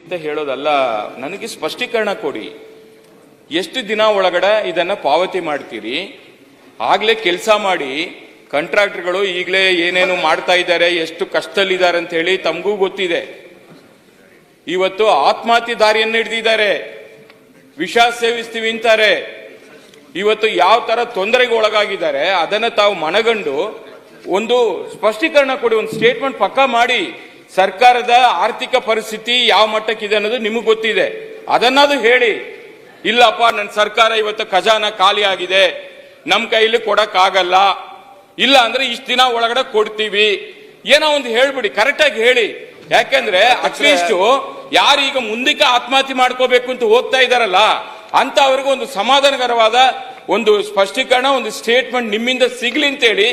ಅಂತ ಹೇಳೋದಲ್ಲ, ನನಗೆ ಸ್ಪಷ್ಟೀಕರಣ ಕೊಡಿ. ಎಷ್ಟು ದಿನ ಒಳಗಡೆ ಇದನ್ನ ಪಾವತಿ ಮಾಡ್ತೀರಿ? ಆಗ್ಲೇ ಕೆಲಸ ಮಾಡಿ. ಕಾಂಟ್ರಾಕ್ಟರ್ಗಳು ಈಗಲೇ ಏನೇನು ಮಾಡ್ತಾ ಇದ್ದಾರೆ, ಎಷ್ಟು ಕಷ್ಟದಲ್ಲಿದ್ದಾರೆ ಅಂತ ಹೇಳಿ ತಮಗೂ ಗೊತ್ತಿದೆ. ಇವತ್ತು ಆತ್ಮಹತ್ಯೆ ದಾರಿಯನ್ನು ಹಿಡಿದಿದ್ದಾರೆ, ವಿಷ ಸೇವಿಸ್ತೀವಿ ಅಂತಾರೆ. ಇವತ್ತು ಯಾವ ತರ ತೊಂದರೆಗೆ ಒಳಗಾಗಿದ್ದಾರೆ ಅದನ್ನ ತಾವು ಮನಗಂಡು ಒಂದು ಸ್ಪಷ್ಟೀಕರಣ ಕೊಡಿ, ಒಂದು ಸ್ಟೇಟ್ಮೆಂಟ್ ಪಕ್ಕಾ ಮಾಡಿ. ಸರ್ಕಾರದ ಆರ್ಥಿಕ ಪರಿಸ್ಥಿತಿ ಯಾವ ಮಟ್ಟಕ್ಕಿದೆ ಅನ್ನೋದು ನಿಮಗೆ ಗೊತ್ತಿದೆ, ಅದನ್ನಾದ್ರು ಹೇಳಿ. ಇಲ್ಲಪ್ಪ ನನ್ನ ಸರ್ಕಾರ ಇವತ್ತು ಖಜಾನ ಖಾಲಿ ಆಗಿದೆ, ನಮ್ ಕೈಲಿ ಕೊಡಕ್ಕಾಗಲ್ಲ, ಇಲ್ಲ ಅಂದ್ರೆ ಇಷ್ಟ ದಿನ ಒಳಗಡೆ ಕೊಡ್ತೀವಿ, ಏನೋ ಒಂದು ಹೇಳ್ಬಿಡಿ, ಕರೆಕ್ಟಾಗಿ ಹೇಳಿ. ಯಾಕೆಂದ್ರೆ ಅಟ್ಲೀಸ್ಟ್ ಯಾರೀಗ ಮುಂದಕ್ಕೆ ಆತ್ಮಹತ್ಯೆ ಮಾಡ್ಕೋಬೇಕು ಅಂತ ಹೋಗ್ತಾ ಇದಾರಲ್ಲ ಅಂತ ಅವ್ರಿಗೂ ಒಂದು ಸಮಾಧಾನಕರವಾದ ಒಂದು ಸ್ಪಷ್ಟೀಕರಣ, ಒಂದು ಸ್ಟೇಟ್ಮೆಂಟ್ ನಿಮ್ಮಿಂದ ಸಿಗ್ಲಿ ಅಂತೇಳಿ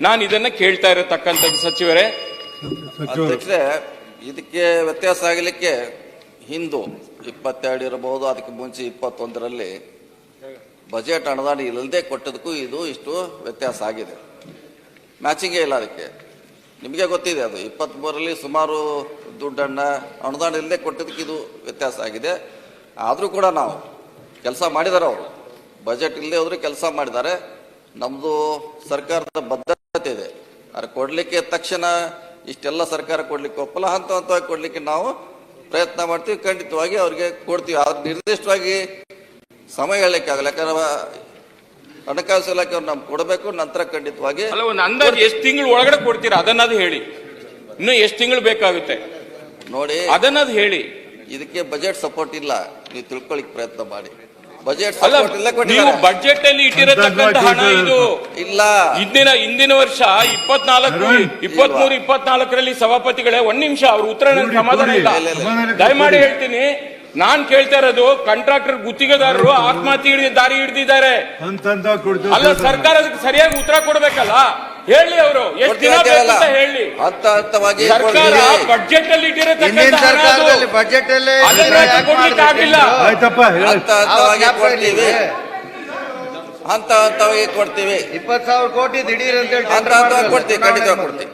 ನಾನು ಇದನ್ನ ಕೇಳ್ತಾ ಇರತಕ್ಕಂಥದ್ದು. ಸಚಿವರೇ, ಅಧ್ಯಕ್ಷರೇ, ಇದಕ್ಕೆ ವ್ಯತ್ಯಾಸ ಆಗಲಿಕ್ಕೆ ಹಿಂದೂ 22 ಇರಬಹುದು, ಅದಕ್ಕೆ ಮುಂಚೆ 21ರಲ್ಲಿ ಬಜೆಟ್ ಅನುದಾನ ಇಲ್ಲದೆ ಕೊಟ್ಟದಕ್ಕೂ ಇದು ಇಷ್ಟು ವ್ಯತ್ಯಾಸ ಆಗಿದೆ. ಮ್ಯಾಚಿಂಗೇ ಇಲ್ಲ ಅದಕ್ಕೆ. ನಿಮಗೆ ಗೊತ್ತಿದೆ, ಅದು 23ರಲ್ಲಿ ಸುಮಾರು ದುಡ್ಡನ್ನ ಅನುದಾನ ಇಲ್ಲದೆ ಕೊಟ್ಟದಕ್ಕೆ ಇದು ವ್ಯತ್ಯಾಸ ಆಗಿದೆ. ಆದರೂ ಕೂಡ ನಾವು ಕೆಲಸ ಮಾಡಿದ್ದಾರೆ, ಅವರು ಬಜೆಟ್ ಇಲ್ಲದೆ ಹೋದ್ರೆ ಕೆಲಸ ಮಾಡಿದ್ದಾರೆ. ನಮ್ಮದು ಸರ್ಕಾರದ ಬದ್ಧತೆ ಇದೆ, ಅದು ಕೊಡಲಿಕ್ಕೆ ತಕ್ಷಣ ಇಷ್ಟೆಲ್ಲ ಸರ್ಕಾರ ಕೊಡ್ಲಿಕ್ಕೆ ಒಪ್ಪಲ್ಲ, ಹಂತ ಹಂತವಾಗಿ ಕೊಡ್ಲಿಕ್ಕೆ ನಾವು ಪ್ರಯತ್ನ ಮಾಡ್ತೀವಿ. ಖಂಡಿತವಾಗಿ ಅವ್ರಿಗೆ ಕೊಡ್ತೀವಿ, ಆದ್ರೆ ನಿರ್ದಿಷ್ಟವಾಗಿ ಸಮಯ ಹೇಳಲಿಕ್ಕೆ ಆಗಲ್ಲ. ಯಾಕಂದ್ರೆ ಹಣಕಾಸು ಇಲಾಖೆ ಅವ್ರು ನಮ್ಗೆ ಕೊಡಬೇಕು, ನಂತರ ಖಂಡಿತವಾಗಿ ಅಲ್ಲ ಒಂದು ಅಂದಾಜು ಎಷ್ಟು ತಿಂಗಳು ಒಳಗಡೆ ಕೊಡ್ತೀರಾ ಅದನ್ನದು ಹೇಳಿ. ಇನ್ನು ಎಷ್ಟು ತಿಂಗಳು ಬೇಕಾಗುತ್ತೆ ನೋಡಿ, ಅದನ್ನದು ಹೇಳಿ. ಇದಕ್ಕೆ ಬಜೆಟ್ ಸಪೋರ್ಟ್ ಇಲ್ಲ, ನೀವು ತಿಳ್ಕೊಳ್ಳಿಕ್ ಪ್ರಯತ್ನ ಮಾಡಿ. ಬಜೆಟ್ ಅಲ್ಲ, ನೀವು ಬಜೆಟ್ ಅಲ್ಲಿ ಇಟ್ಟಿರತಕ್ಕಂತ ಹಣ ಇದು ಇಲ್ಲ. ಹಿಂದಿನ ವರ್ಷ 24, 23, 24ರಲ್ಲಿ ಸಭಾಪತಿಗಳೇ, ಒಂದ್ ನಿಮಿಷ ಅವ್ರ ಉತ್ತರ ನನಗೆ ಸಮಾಧಾನ ಇಲ್ಲ, ದಯಮಾಡಿ ಹೇಳ್ತೀನಿ. ನಾನ್ ಕೇಳ್ತಾ ಇರೋದು, ಕಾಂಟ್ರಾಕ್ಟರ್ ಗುತ್ತಿಗೆದಾರರು ಆತ್ಮಹತ್ಯೆ ದಾರಿ ಹಿಡಿದಿದ್ದಾರೆ. ಅಲ್ಲ, ಸರ್ಕಾರ ಅದಕ್ಕೆ ಸರಿಯಾಗಿ ಉತ್ತರ ಕೊಡ್ಬೇಕಲ್ಲ, ಹೇಳಿ. ಅವರು ಎಷ್ಟು ದಿನ ಬೇಕು ಅಂತ ಹೇಳಿ. ಹಂತ ಹಂತವಾಗಿ ಸರ್ಕಾರ ಬಜೆಟ್ ಅಲ್ಲಿ ಇಟ್ಟಿರತಕ್ಕಂತ ಬಜೆಟ್ ಅಲ್ಲಿ ಕೊಡ್ಲಿಕ್ಕೆ ಆಗಿಲ್ಲ. ಹಂತ ಹಂತವಾಗಿ ಕೊಡ್ತೀವಿ, ಹಂತ ಹಂತವಾಗಿ ಕೊಡ್ತೀವಿ. 20,000 ಕೋಟಿ ದಿಢೀರ್ ಅಂತ ಹೇಳಿ ಹಂತ ಹಂತವಾಗಿ ಕೊಡ್ತೀವಿ, ಖಂಡಿತವಾಗಿ ಕೊಡ್ತೀವಿ.